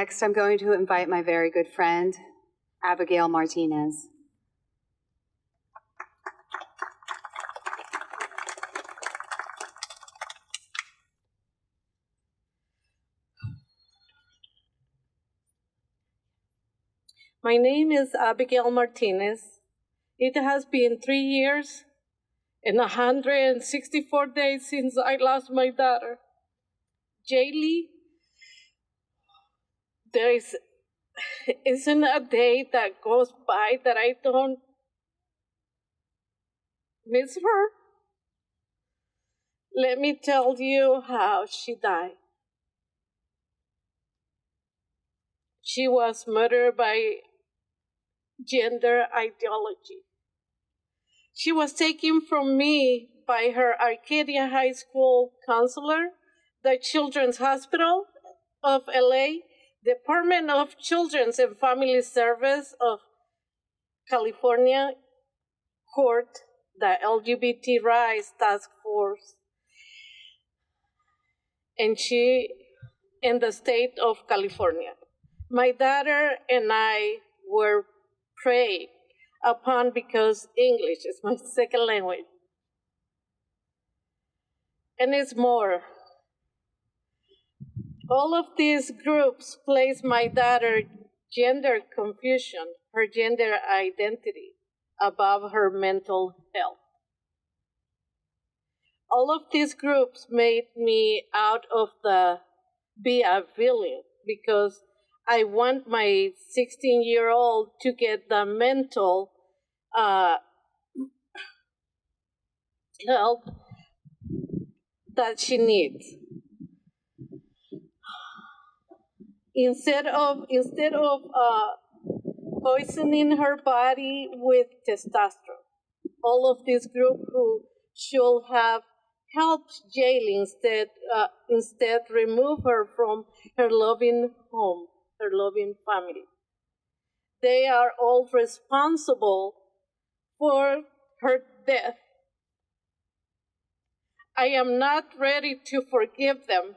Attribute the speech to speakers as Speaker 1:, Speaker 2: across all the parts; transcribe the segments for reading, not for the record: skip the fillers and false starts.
Speaker 1: Next, I'm going to invite my very good friend, Abigail Martinez.
Speaker 2: My name is Abigail Martinez. It has been 3 years and 164 days since I lost my daughter, Jaylee. There isn't a day that goes by that I don't miss her. Let me tell you how she died. She was murdered by gender ideology. She was taken from me by her Arcadia High School counselor, the Children's Hospital of LA, Department of Children's and Family Service of California, Court, the LGBT Rights Task Force, and she in the state of California. My daughter and I were preyed upon because English is my second language. And it's more. All of these groups place my daughter's gender confusion, her gender identity, above her mental health. All of these groups made me be a villain because I want my 16-year-old to get the mental help that she needs. Instead of poisoning her body with testosterone, all of this group who should have helped Jaylee instead remove her from her loving home, her loving family. They are all responsible for her death. I am not ready to forgive them.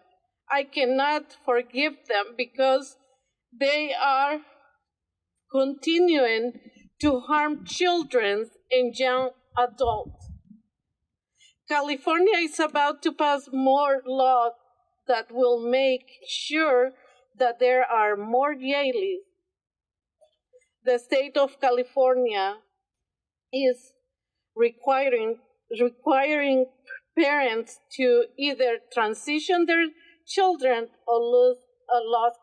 Speaker 2: I cannot forgive them because they are continuing to harm children and young adults. California is about to pass more laws that will make sure that there are more Jaylees. The state of California is requiring parents to either transition their children or lose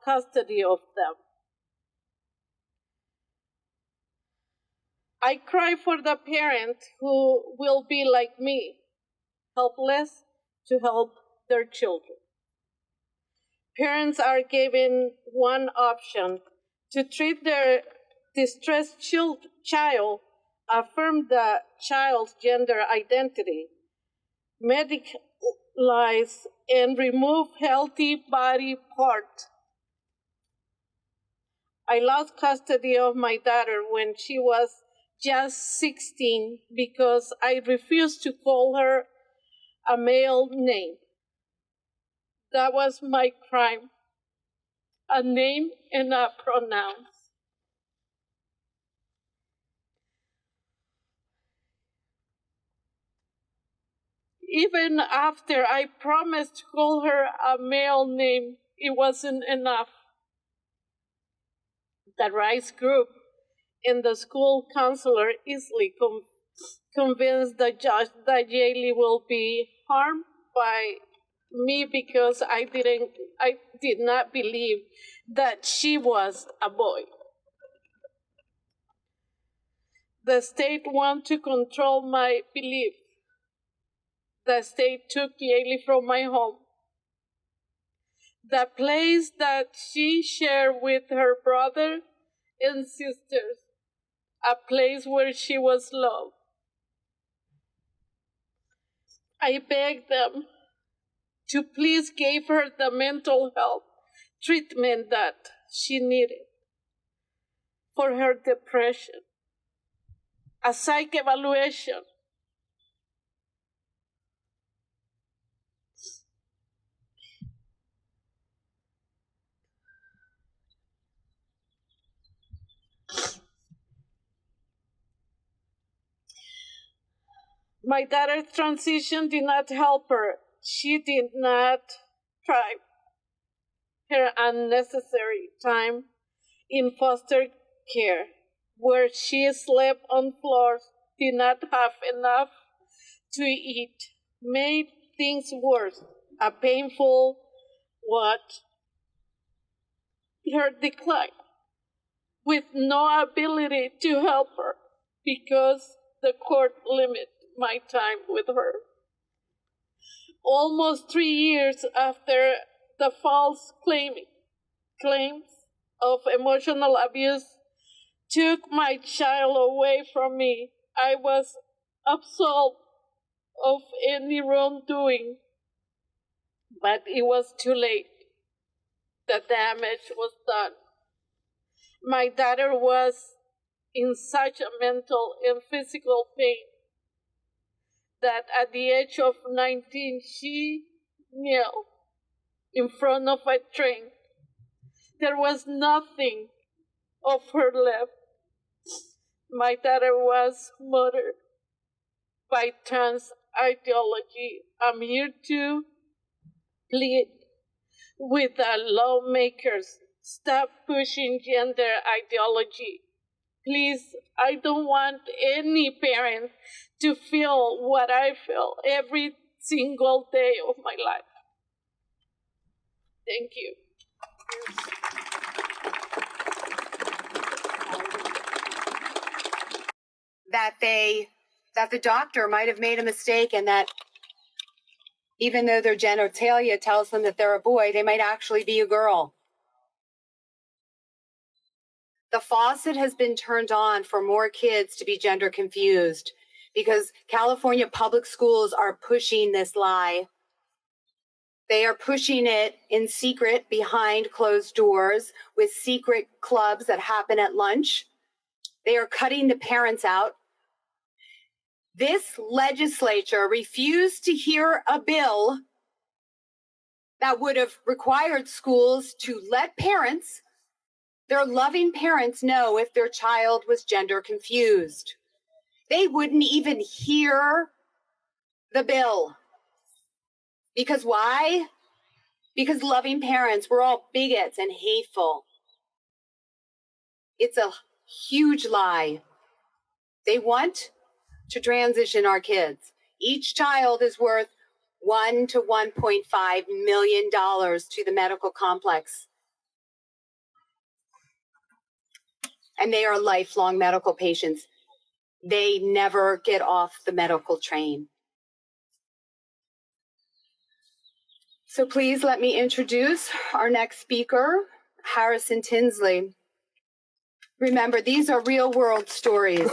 Speaker 2: custody of them. I cry for the parents who will be like me, helpless to help their children. Parents are given one option: to treat their distressed child, affirm the child's gender identity, medicalize and remove healthy body parts. I lost custody of my daughter when she was just 16 because I refused to call her a male name. That was my crime, a name and a pronoun. Even after I promised to call her a male name, it wasn't enough. The rights group and the school counselor easily convinced the judge that Jaylee will be harmed by me because I did not believe that she was a boy. The state wanted to control my belief. The state took Jaylee from my home, the place that she shared with her brother and sisters, a place where she was loved. I begged them to please give her the mental health treatment that she needed for her depression, a psych evaluation. My daughter's transition did not help her. She did not thrive. Her unnecessary time in foster care, where she slept on floors, did not have enough to eat, made things worse. A painful her decline, with no ability to help her because the court limited my time with her. Almost 3 years after the false claims of emotional abuse took my child away from me, I was absolved of any wrongdoing, but it was too late. The damage was done. My daughter was in such a mental and physical pain that at the age of 19, she knelt in front of a train. There was nothing of her left. My daughter was murdered by trans ideology. I'm here to plead with the lawmakers. Stop pushing gender ideology. Please, I don't want any parent to feel what I feel every single day of my life. Thank you.
Speaker 1: That the doctor might have made a mistake, and that even though their genitalia tells them that they're a boy, they might actually be a girl. The faucet has been turned on for more kids to be gender confused because California public schools are pushing this lie. They are pushing it in secret behind closed doors with secret clubs that happen at lunch. They are cutting the parents out. This legislature refused to hear a bill that would have required schools to let parents, their loving parents, know if their child was gender confused. They wouldn't even hear the bill. Because why? Because loving parents, we're all bigots and hateful. It's a huge lie. They want to transition our kids. Each child is worth $1 to $1.5 million to the medical complex. And they are lifelong medical patients. They never get off the medical train. So please let me introduce our next speaker, Harrison Tinsley. Remember, these are real world stories.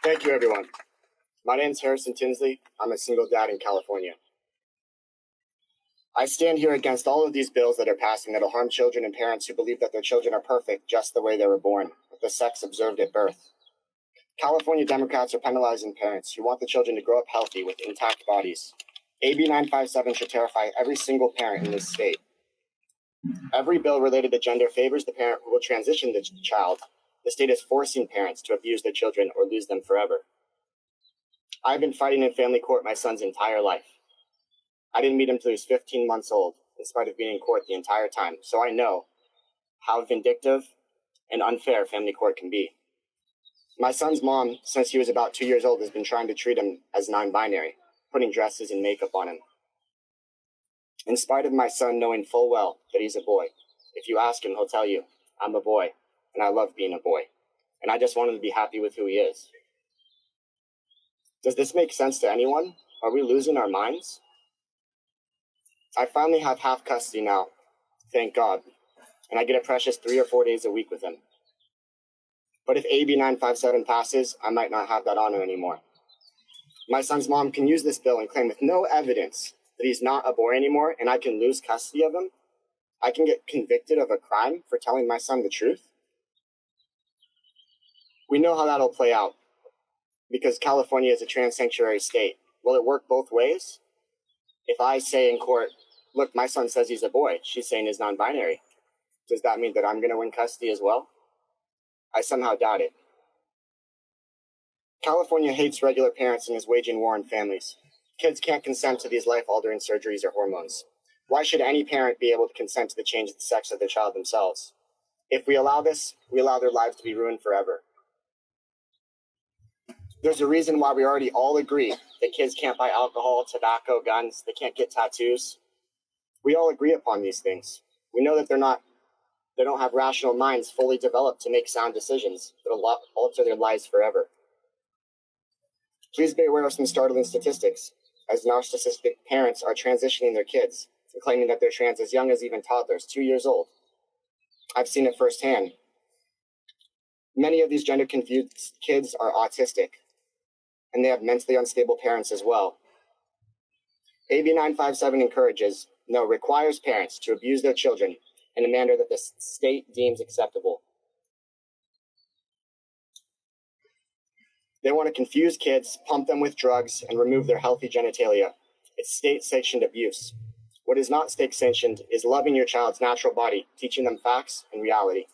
Speaker 3: Thank you, everyone. My name is Harrison Tinsley. I'm a single dad in California. I stand here against all of these bills that are passing that will harm children and parents who believe that their children are perfect just the way they were born, with the sex observed at birth. California Democrats are penalizing parents who want the children to grow up healthy with intact bodies. AB 957 should terrify every single parent in this state. Every bill related to gender favors the parent who will transition the child. The state is forcing parents to abuse their children or lose them forever. I've been fighting in family court my son's entire life. I didn't meet him till he was 15 months old, in spite of being in court the entire time, so I know how vindictive and unfair family court can be. My son's mom, since he was about 2 years old, has been trying to treat him as non-binary, putting dresses and makeup on him. In spite of my son knowing full well that he's a boy, if you ask him, he'll tell you, I'm a boy, and I love being a boy, and I just want him to be happy with who he is. Does this make sense to anyone? Are we losing our minds? I finally have half custody now, thank God, and I get a precious 3 or 4 days a week with him. But if AB 957 passes, I might not have that honor anymore. My son's mom can use this bill and claim with no evidence that he's not a boy anymore and I can lose custody of him. I can get convicted of a crime for telling my son the truth. We know how that'll play out because California is a trans sanctuary state. Will it work both ways? If I say in court, look, my son says he's a boy, she's saying he's non-binary. Does that mean that I'm going to win custody as well? I somehow doubt it. California hates regular parents and is waging war on families. Kids can't consent to these life-altering surgeries or hormones. Why should any parent be able to consent to the change of the sex of their child themselves? If we allow this, we allow their lives to be ruined forever. There's a reason why we already all agree that kids can't buy alcohol, tobacco, guns, they can't get tattoos. We all agree upon these things. We know that they don't have rational minds fully developed to make sound decisions that will alter their lives forever. Please be aware of some startling statistics, as narcissistic parents are transitioning their kids and claiming that they're trans as young as even toddlers, 2 years old. I've seen it firsthand. Many of these gender-confused kids are autistic, and they have mentally unstable parents as well. AB 957 requires parents to abuse their children in a manner that the state deems acceptable. They want to confuse kids, pump them with drugs, and remove their healthy genitalia. It's state-sanctioned abuse. What is not state-sanctioned is loving your child's natural body, teaching them facts and reality.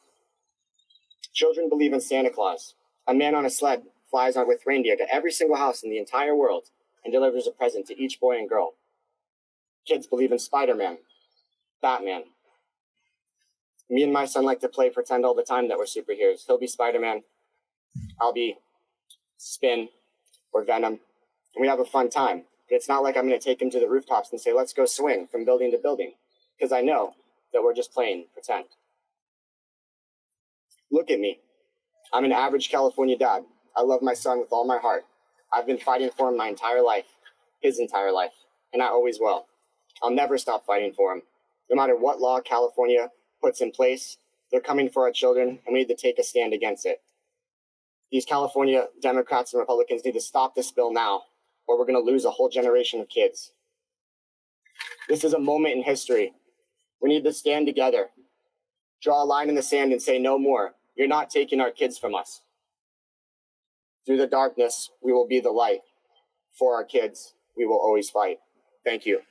Speaker 3: Children believe in Santa Claus. A man on a sled flies on with reindeer to every single house in the entire world and delivers a present to each boy and girl. Kids believe in Spider-Man, Batman. Me and my son like to play pretend all the time that we're superheroes. He'll be Spider-Man, I'll be Spin or Venom, and we have a fun time. But it's not like I'm going to take him to the rooftops and say, let's go swing from building to building, because I know that we're just playing pretend. Look at me. I'm an average California dad. I love my son with all my heart. I've been fighting for him my entire life, his entire life, and I always will. I'll never stop fighting for him. No matter what law California puts in place, they're coming for our children, and we need to take a stand against it. These California Democrats and Republicans need to stop this bill now, or we're going to lose a whole generation of kids. This is a moment in history. We need to stand together, draw a line in the sand and say no more. You're not taking our kids from us. Through the darkness, we will be the light. For our kids, we will always fight. Thank you.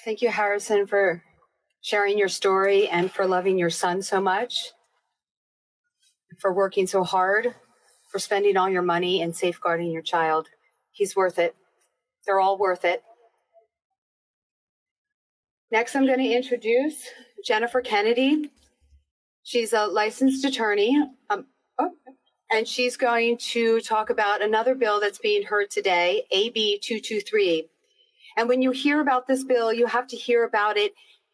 Speaker 1: Thank you, Harrison, for sharing your story and for loving your son so much, for working so hard, for spending all your money and safeguarding your child. He's worth it. They're all worth it. Next, I'm going to introduce Jennifer Kennedy. She's a licensed attorney, and she's going to talk about another bill that's being heard today, AB 223. And when you hear about this bill, you have to hear about it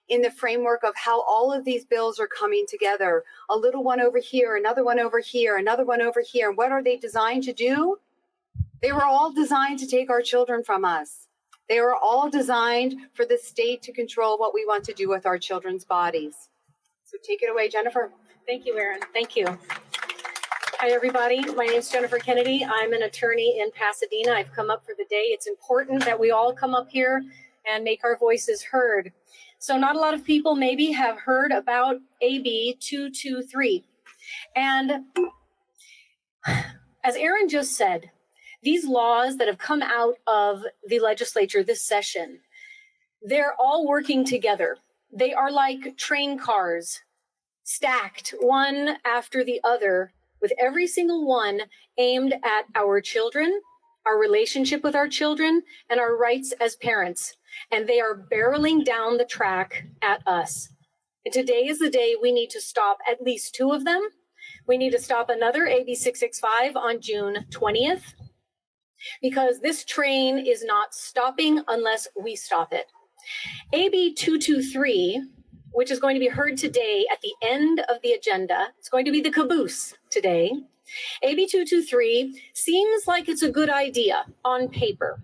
Speaker 1: in the framework of how all of these bills are coming together. A little one over here, another one over here, another one over here. And what are they designed to do? They were all designed to take our children from us. They were all designed for the state to control what we want to do with our children's bodies. So take it away, Jennifer.
Speaker 4: Thank you, Erin. Thank you. Hi, everybody. My name is Jennifer Kennedy. I'm an attorney in Pasadena. I've come up for the day. It's important that we all come up here and make our voices heard. So not a lot of people maybe have heard about AB 223. And as Erin just said, these laws that have come out of the legislature this session, they're all working together. They are like train cars, stacked one after the other, with every single one aimed at our children, our relationship with our children, and our rights as parents. And they are barreling down the track at us. And today is the day we need to stop at least two of them. We need to stop another AB 665 on June 20th, because this train is not stopping unless we stop it. AB 223, which is going to be heard today at the end of the agenda, it's going to be the caboose today. AB 223 seems like it's a good idea on paper.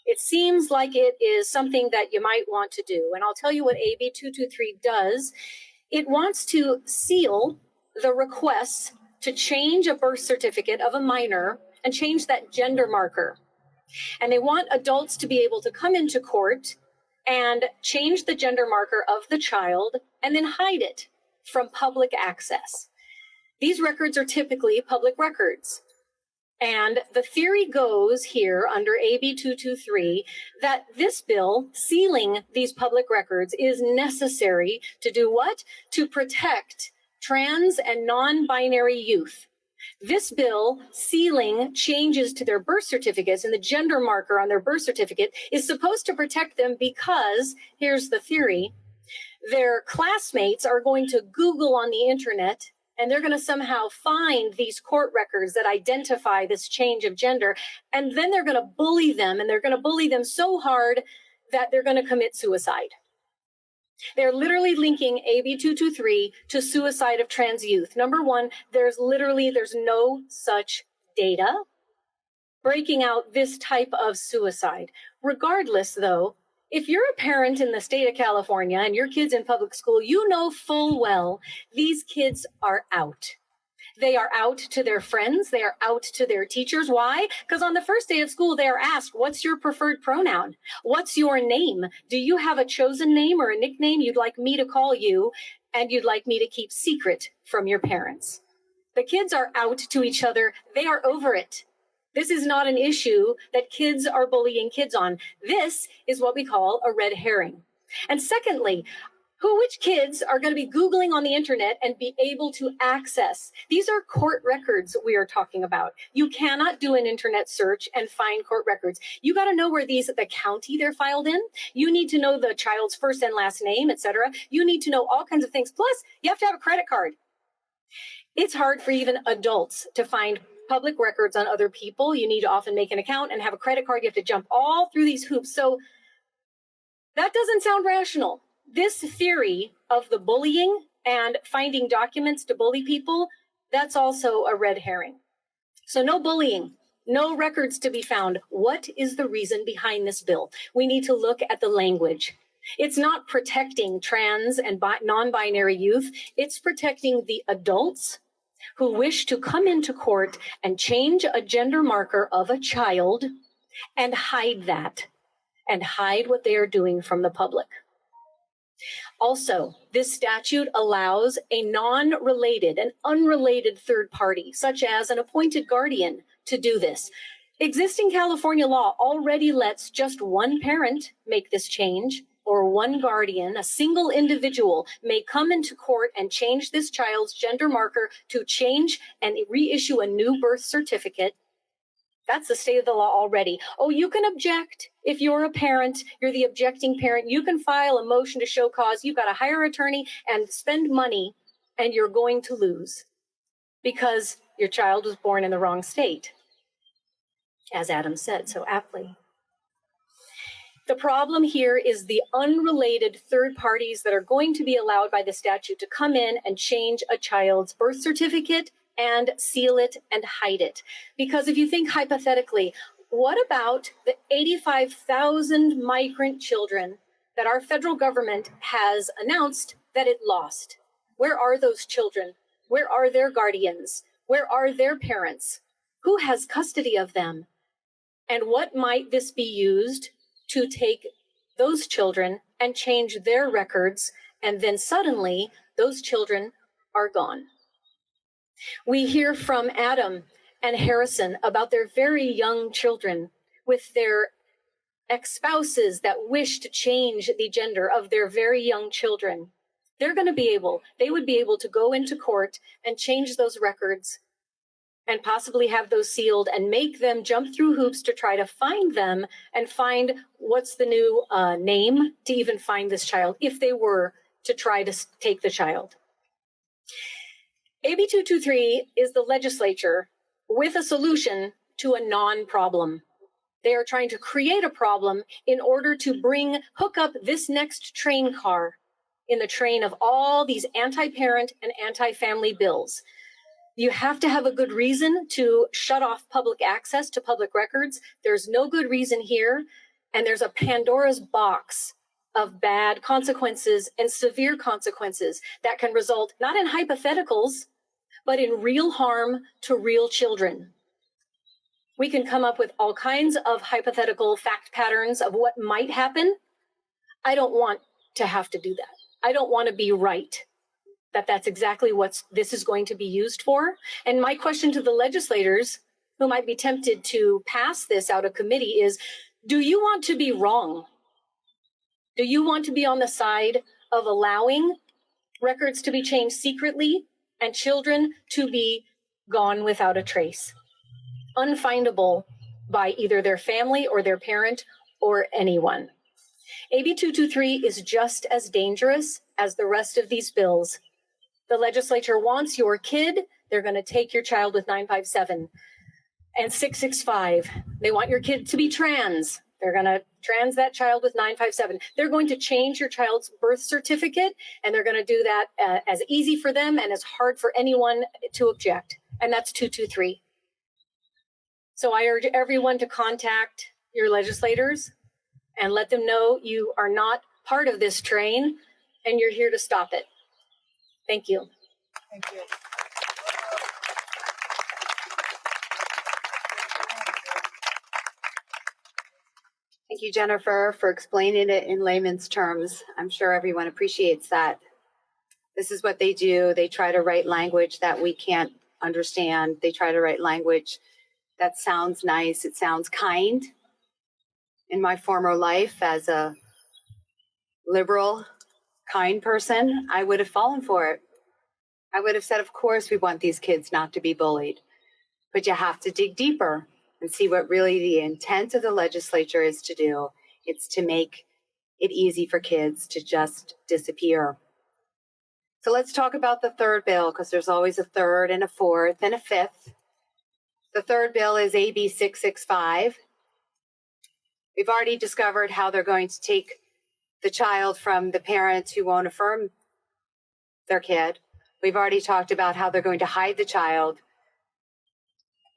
Speaker 4: It seems like it is something that you might want to do. And I'll tell you what AB 223 does. It wants to seal the requests to change a birth certificate of a minor and change that gender marker. And they want adults to be able to come into court and change the gender marker of the child and then hide it from public access. These records are typically public records. And the theory goes here under AB 223 that this bill sealing these public records is necessary to do what? To protect trans and non-binary youth. This bill sealing changes to their birth certificates and the gender marker on their birth certificate is supposed to protect them because, here's the theory, their classmates are going to Google on the internet and they're going to somehow find these court records that identify this change of gender. And then they're going to bully them, and they're going to bully them so hard that they're going to commit suicide. They're literally linking AB 223 to suicide of trans youth. Number one, there's no such data breaking out this type of suicide. Regardless, though, if you're a parent in the state of California and your kid's in public school, you know full well these kids are out. They are out to their friends. They are out to their teachers. Why? Because on the first day of school, they are asked, what's your preferred pronoun? What's your name? Do you have a chosen name or a nickname you'd like me to call you and you'd like me to keep secret from your parents? The kids are out to each other. They are over it. This is not an issue that kids are bullying kids on. This is what we call a red herring. And secondly, which kids are going to be Googling on the internet and be able to access? These are court records we are talking about. You cannot do an internet search and find court records. You got to know where the county they're filed in. You need to know the child's first and last name, etc. You need to know all kinds of things. Plus, you have to have a credit card. It's hard for even adults to find public records on other people. You need to often make an account and have a credit card. You have to jump all through these hoops. So that doesn't sound rational. This theory of the bullying and finding documents to bully people, that's also a red herring. So no bullying, no records to be found. What is the reason behind this bill? We need to look at the language. It's not protecting trans and non-binary youth. It's protecting the adults who wish to come into court and change a gender marker of a child and hide that and hide what they are doing from the public. Also, this statute allows a non-related, an unrelated third party, such as an appointed guardian, to do this. Existing California law already lets just one parent make this change, or one guardian, a single individual, may come into court and change this child's gender marker to change and reissue a new birth certificate. That's the state of the law already. Oh, you can object. If you're a parent, you're the objecting parent, you can file a motion to show cause. You've got to hire an attorney and spend money, and you're going to lose because your child was born in the wrong state, as Adam said so aptly. The problem here is the unrelated third parties that are going to be allowed by the statute to come in and change a child's birth certificate and seal it and hide it. Because if you think hypothetically, what about the 85,000 migrant children that our federal government has announced that it lost? Where are those children? Where are their guardians? Where are their parents? Who has custody of them? And what might this be used to take those children and change their records, and then suddenly those children are gone? We hear from Adam and Harrison about their very young children with their ex-spouses that wish to change the gender of their very young children. They would be able to go into court and change those records and possibly have those sealed and make them jump through hoops to try to find them and find what's the new name to even find this child if they were to try to take the child. AB 223 is the legislature with a solution to a non-problem. They are trying to create a problem in order to hook up this next train car in the train of all these anti-parent and anti-family bills. You have to have a good reason to shut off public access to public records. There's no good reason here. And there's a Pandora's box of bad consequences and severe consequences that can result not in hypotheticals, but in real harm to real children. We can come up with all kinds of hypothetical fact patterns of what might happen. I don't want to have to do that. I don't want to be right that that's exactly what this is going to be used for. And my question to the legislators who might be tempted to pass this out of committee is, do you want to be wrong? Do you want to be on the side of allowing records to be changed secretly and children to be gone without a trace, unfindable by either their family or their parent or anyone? AB 223 is just as dangerous as the rest of these bills. The legislature wants your kid. They're going to take your child with 957 and 665. They want your kid to be trans. They're going to trans that child with 957. They're going to change your child's birth certificate, and they're going to do that as easy for them and as hard for anyone to object. And that's 223. So I urge everyone to contact your legislators and let them know you are not part of this train and you're here to stop it. Thank you.
Speaker 5: Thank you.
Speaker 1: Thank you, Jennifer, for explaining it in layman's terms. I'm sure everyone appreciates that. This is what they do. They try to write language that we can't understand. They try to write language that sounds nice. It sounds kind. In my former life as a liberal, kind person, I would have fallen for it. I would have said, of course, we want these kids not to be bullied. But you have to dig deeper and see what really the intent of the legislature is to do. It's to make it easy for kids to just disappear. So let's talk about the third bill, because there's always a third and a fourth and a fifth. The third bill is AB 665. We've already discovered how they're going to take the child from the parents who won't affirm their kid. We've already talked about how they're going to hide the child.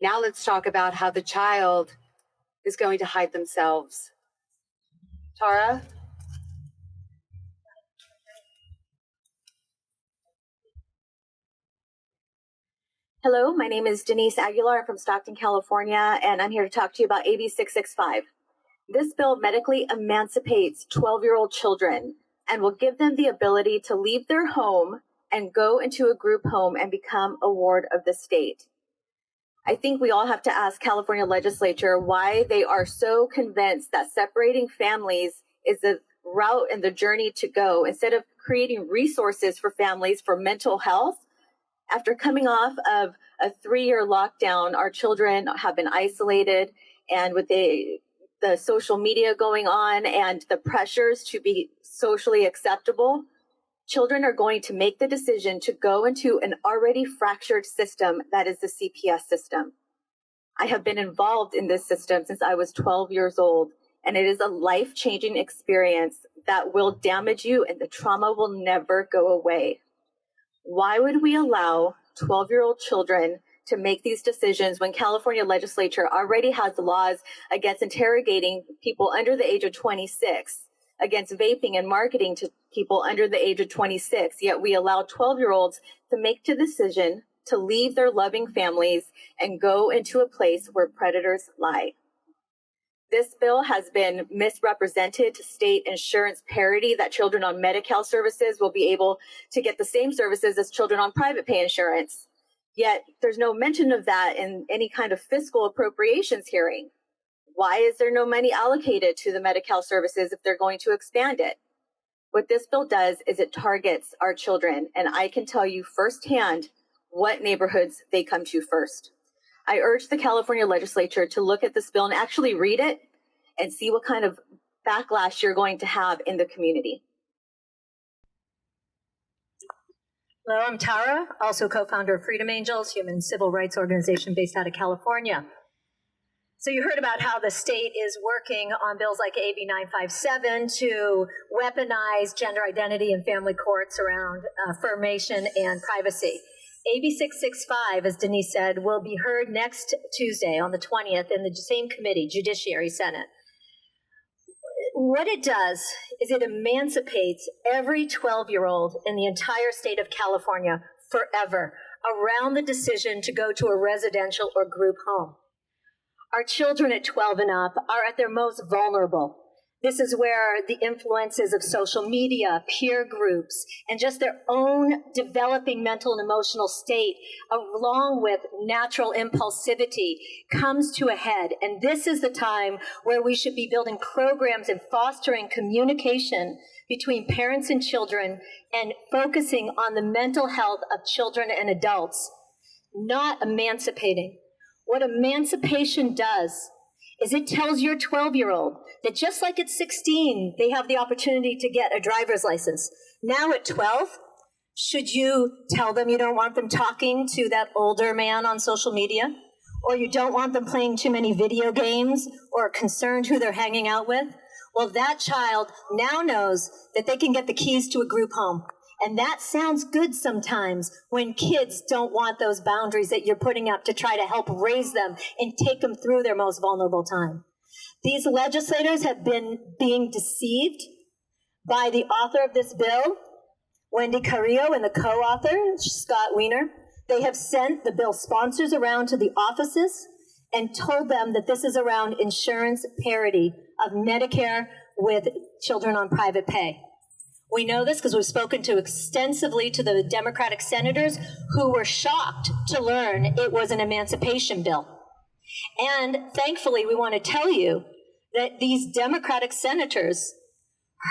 Speaker 1: Now let's talk about how the child is going to hide themselves. Tara?
Speaker 6: Hello, my name is Denise Aguilar from Stockton, California, and I'm here to talk to you about AB 665. This bill medically emancipates 12-year-old children and will give them the ability to leave their home and go into a group home and become a ward of the state. I think we all have to ask California legislature why they are so convinced that separating families is the route and the journey to go instead of creating resources for families for mental health. After coming off of a 3-year lockdown, our children have been isolated, and with the social media going on and the pressures to be socially acceptable, children are going to make the decision to go into an already fractured system that is the CPS system. I have been involved in this system since I was 12 years old, and it is a life-changing experience that will damage you, and the trauma will never go away. Why would we allow 12-year-old children to make these decisions when California legislature already has laws against interrogating people under the age of 26, against vaping and marketing to people under the age of 26, yet we allow 12-year-olds to make the decision to leave their loving families and go into a place where predators lie. This bill has been misrepresented to state insurance parity, that children on Medi-Cal services will be able to get the same services as children on private pay insurance. Yet there's no mention of that in any kind of fiscal appropriations hearing. Why is there no money allocated to the Medi-Cal services if they're going to expand it? What this bill does is it targets our children, and I can tell you firsthand what neighborhoods they come to first. I urge the California legislature to look at this bill and actually read it and see what kind of backlash you're going to have in the community.
Speaker 7: Hello, I'm Tara, also co-founder of Freedom Angels, human civil rights organization based out of California. So you heard about how the state is working on bills like AB 957 to weaponize gender identity in family courts around affirmation and privacy. AB 665, as Denise said, will be heard next Tuesday on the 20th in the same committee, Judiciary Senate. What it does is it emancipates every 12-year-old in the entire state of California forever around the decision to go to a residential or group home. Our children at 12 and up are at their most vulnerable. This is where the influences of social media, peer groups, and just their own developing mental and emotional state, along with natural impulsivity, comes to a head. And this is the time where we should be building programs and fostering communication between parents and children and focusing on the mental health of children and adults, not emancipating. What emancipation does is it tells your 12-year-old that just like at 16, they have the opportunity to get a driver's license. Now at 12, should you tell them you don't want them talking to that older man on social media? Or you don't want them playing too many video games or concerned who they're hanging out with? Well, that child now knows that they can get the keys to a group home. And that sounds good sometimes when kids don't want those boundaries that you're putting up to try to help raise them and take them through their most vulnerable time. These legislators have been being deceived by the author of this bill, Wendy Carrillo, and the co-author, Scott Wiener. They have sent the bill sponsors around to the offices and told them that this is around insurance parity of Medicare with children on private pay. We know this because we've spoken to extensively to the Democratic senators who were shocked to learn it was an emancipation bill. And thankfully, we want to tell you that these Democratic senators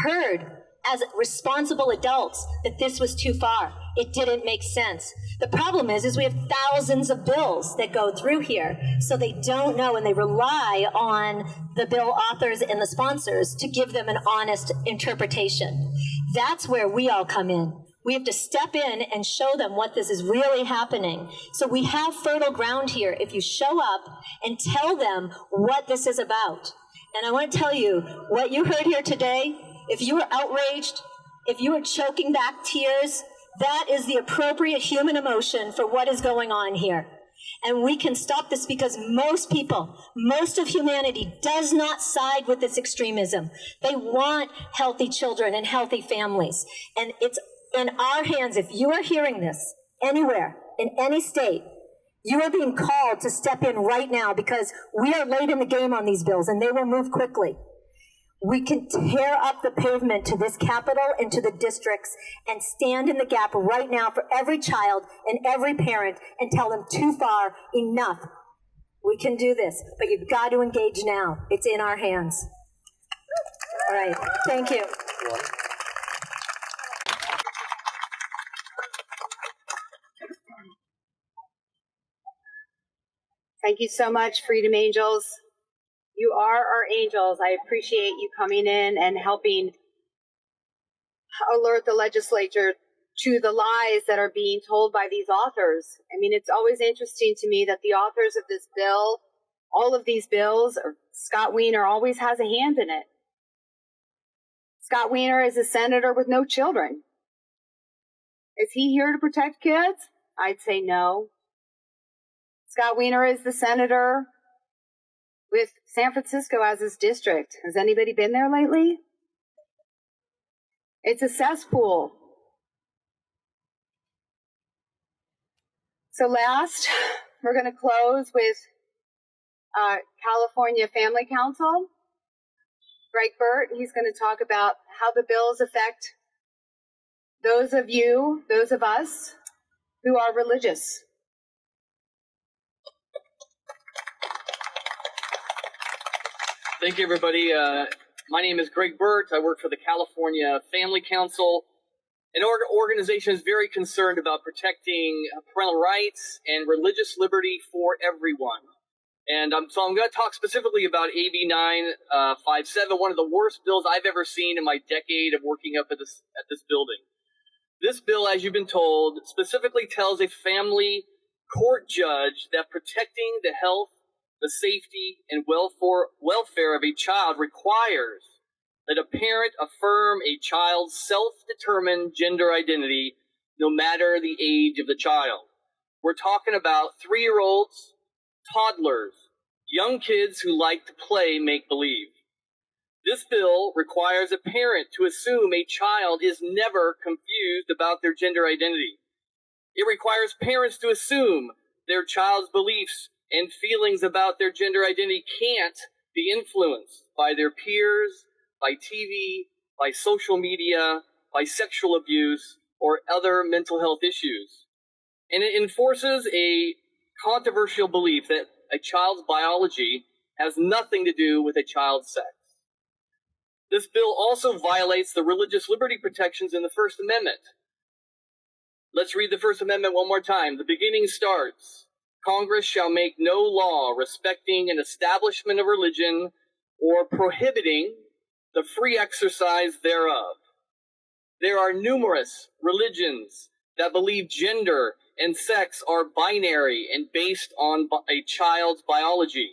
Speaker 7: heard as responsible adults that this was too far. It didn't make sense. The problem is we have thousands of bills that go through here, so they don't know, and they rely on the bill authors and the sponsors to give them an honest interpretation. That's where we all come in. We have to step in and show them what this is really happening. So we have fertile ground here if you show up and tell them what this is about. And I want to tell you, what you heard here today, if you were outraged, if you were choking back tears, that is the appropriate human emotion for what is going on here. And we can stop this because most people, most of humanity does not side with this extremism. They want healthy children and healthy families. And it's in our hands. If you are hearing this anywhere, in any state, you are being called to step in right now because we are late in the game on these bills and they will move quickly. We can tear up the pavement to this capital and to the districts and stand in the gap right now for every child and every parent and tell them too far, enough. We can do this, but you've got to engage now. It's in our hands. All right, thank you.
Speaker 1: Thank you so much, Freedom Angels. You are our angels. I appreciate you coming in and helping alert the legislature to the lies that are being told by these authors. I mean, it's always interesting to me that the authors of this bill, all of these bills, or Scott Wiener always has a hand in it. Scott Wiener is a senator with no children. Is he here to protect kids? I'd say no. Scott Wiener is the senator with San Francisco as his district. Has anybody been there lately? It's a cesspool. So last, we're going to close with California Family Council. Greg Burt, he's going to talk about how the bills affect those of you, those of us who are religious.
Speaker 5: Thank you, everybody. My name is Greg Burt. I work for the California Family Council. An organization is very concerned about protecting parental rights and religious liberty for everyone. And so I'm going to talk specifically about AB 957, one of the worst bills I've ever seen in my decade of working up at this building. This bill, as you've been told, specifically tells a family court judge that protecting the health, the safety, and welfare of a child requires that a parent affirm a child's self-determined gender identity no matter the age of the child. We're talking about 3-year-olds, toddlers, young kids who like to play make-believe. This bill requires a parent to assume a child is never confused about their gender identity. It requires parents to assume their child's beliefs and feelings about their gender identity can't be influenced by their peers, by TV, by social media, by sexual abuse, or other mental health issues. And it enforces a controversial belief that a child's biology has nothing to do with a child's sex. This bill also violates the religious liberty protections in the First Amendment. Let's read the First Amendment one more time. The beginning starts, Congress shall make no law respecting an establishment of religion or prohibiting the free exercise thereof. There are numerous religions that believe gender and sex are binary and based on a child's biology.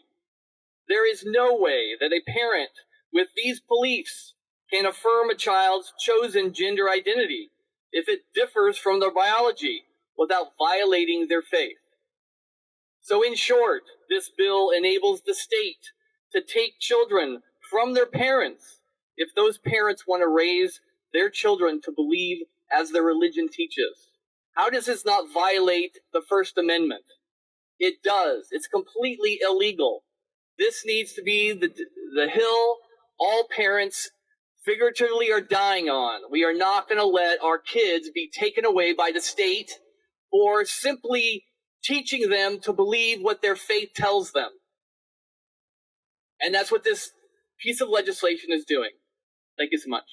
Speaker 5: There is no way that a parent with these beliefs can affirm a child's chosen gender identity if it differs from their biology without violating their faith. So in short, this bill enables the state to take children from their parents if those parents want to raise their children to believe as their religion teaches. How does this not violate the First Amendment? It does. It's completely illegal. This needs to be the hill all parents figuratively are dying on. We are not going to let our kids be taken away by the state for simply teaching them to believe what their faith tells them. And that's what this piece of legislation is doing. Thank you so much.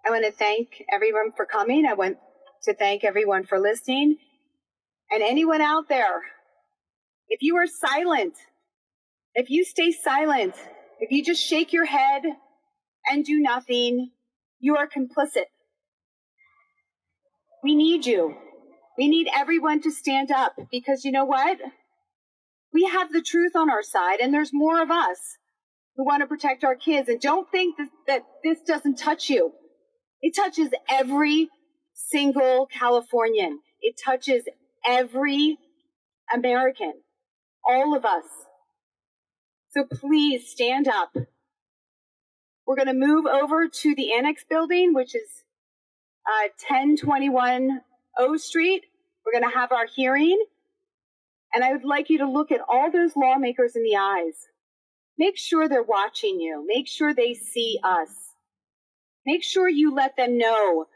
Speaker 1: I want to thank everyone for coming. I want to thank everyone for listening. And anyone out there, if you are silent, if you stay silent, if you just shake your head and do nothing, you are complicit. We need you. We need everyone to stand up because you know what? We have the truth on our side and there's more of us who want to protect our kids. And don't think that this doesn't touch you. It touches every single Californian. It touches every American, all of us. So please stand up. We're going to move over to the Annex building, which is 1021 O Street. We're going to have our hearing. And I would like you to look at all those lawmakers in the eyes. Make sure they're watching you. Make sure they see us. Make sure you let them know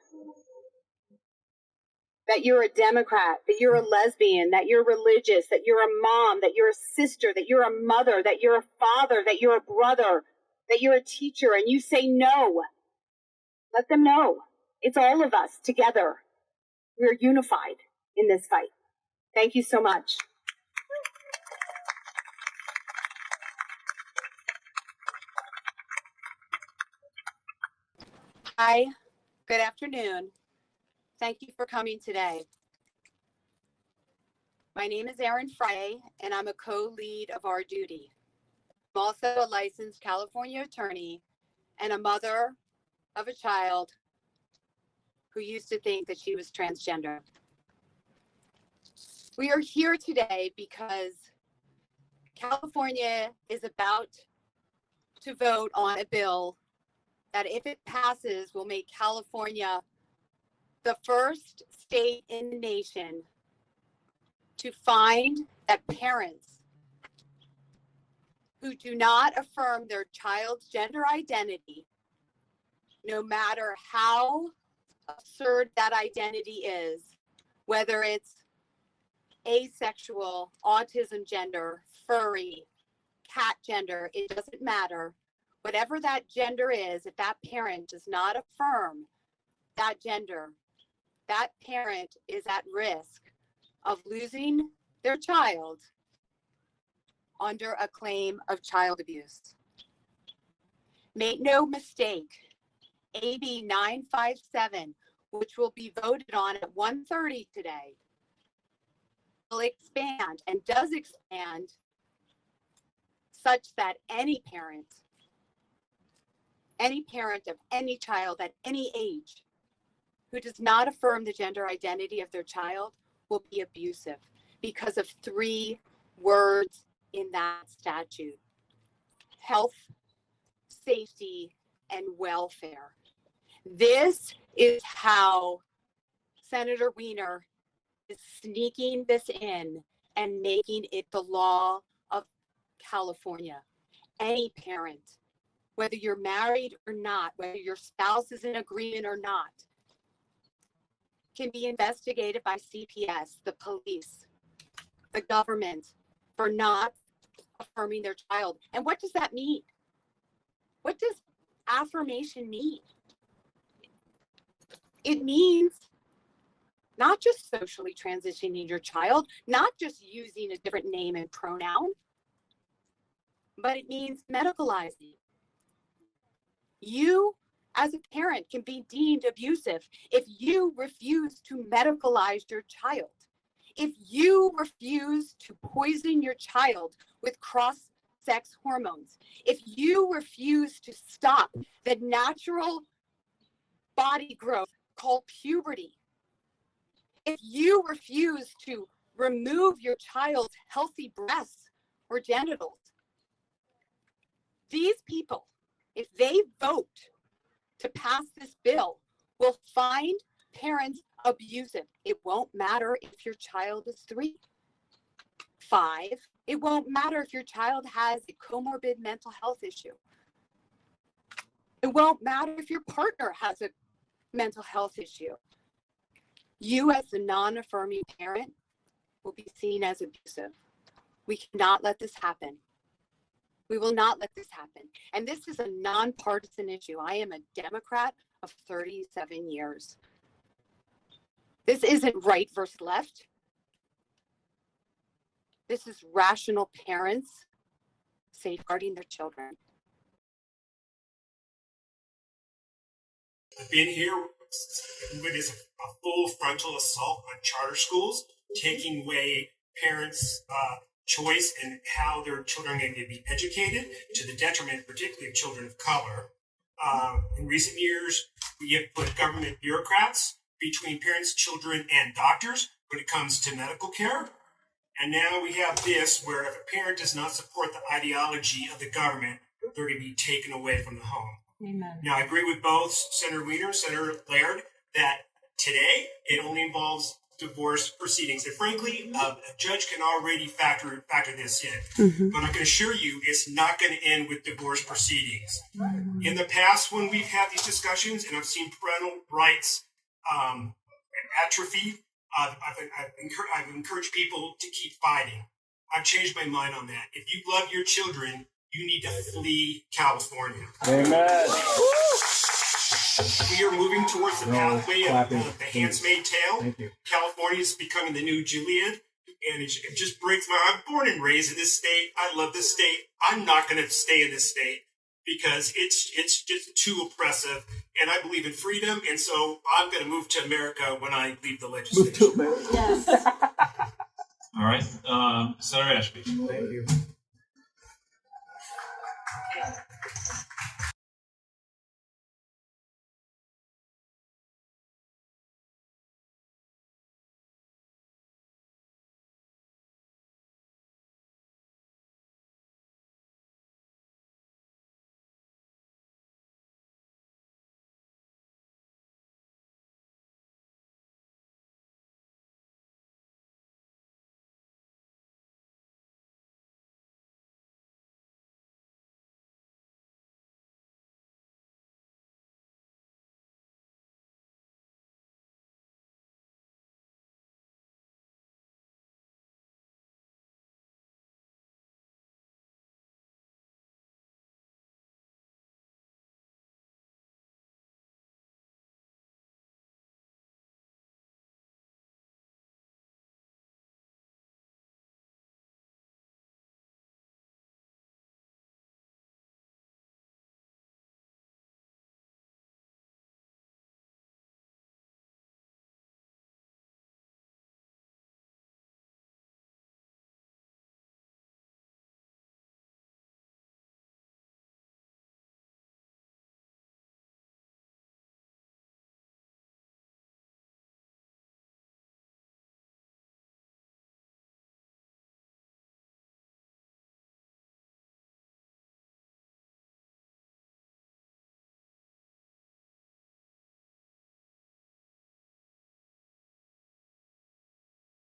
Speaker 1: that you're a Democrat, that you're a lesbian, that you're religious, that you're a mom, that you're a sister, that you're a mother, that you're a father, that you're a brother, that you're a teacher, and you say no. Let them know. It's all of us together. We're unified in this fight. Thank you so much. Hi, good afternoon. Thank you for coming today. My name is Erin Frey, and I'm a co-lead of Our Duty. I'm also a licensed California attorney and a mother of a child who used to think that she was transgender. We are here today because California is about to vote on a bill that, if it passes, will make California the first state in the nation to find that parents who do not affirm their child's gender identity, no matter how absurd that identity is, whether it's asexual, autism gender, furry, cat gender, it doesn't matter. Whatever that gender is, if that parent does not affirm that gender, that parent is at risk of losing their child under a claim of child abuse. Make no mistake, AB 957, which will be voted on at 1:30 today, will expand and does expand such that any parent of any child at any age who does not affirm the gender identity of their child will be abusive because of 3 words in that statute: health, safety, and welfare. This is how Senator Wiener is sneaking this in and making it the law of California. Any parent, whether you're married or not, whether your spouse is in agreement or not, can be investigated by CPS, the police, the government, for not affirming their child. And what does that mean? What does affirmation mean? It means not just socially transitioning your child, not just using a different name and pronoun, but it means medicalizing. You, as a parent, can be deemed abusive if you refuse to medicalize your child. If you refuse to poison your child with cross-sex hormones, if you refuse to stop the natural body growth called puberty, if you refuse to remove your child's healthy breasts or genitals, these people, if they vote to pass this bill, will find parents abusive. It won't matter if your child is 3, 5. It won't matter if your child has a comorbid mental health issue. It won't matter if your partner has a mental health issue. You, as a non-affirming parent, will be seen as abusive. We cannot let this happen. We will not let this happen. And this is a nonpartisan issue. I am a Democrat of 37 years. This isn't right versus left. This is rational parents safeguarding their children.
Speaker 8: I've been here with a full frontal assault on charter schools, taking away parents' choice in how their children are going to be educated, to the detriment particularly of children of color. In recent years, we have put government bureaucrats between parents, children, and doctors when it comes to medical care. And now we have this, where if a parent does not support the ideology of the government, they're going to be taken away from the home.
Speaker 4: Amen. Now,
Speaker 8: I agree with both Senator Wiener and Senator Laird that today it only involves divorce proceedings. And frankly, a judge can already factor this in. Mm-hmm. But I can assure you it's not going to end with divorce proceedings. Mm-hmm. In the past, when we've had these discussions and I've seen parental rights atrophy, I've encouraged people to keep fighting. I've changed my mind on that. If you love your children, you need to flee California. Amen. We are moving towards the pathway of the Handmaid's Tale. California is becoming the new Juliet, and it just breaks my heart. I'm born and raised in this state. I love this state. I'm not going to stay in this state because it's just too oppressive, and I believe in freedom, and so I'm going to move to America when I leave the legislature. Move to America. Yes.
Speaker 9: All right. Senator Ashby.
Speaker 10: Thank you.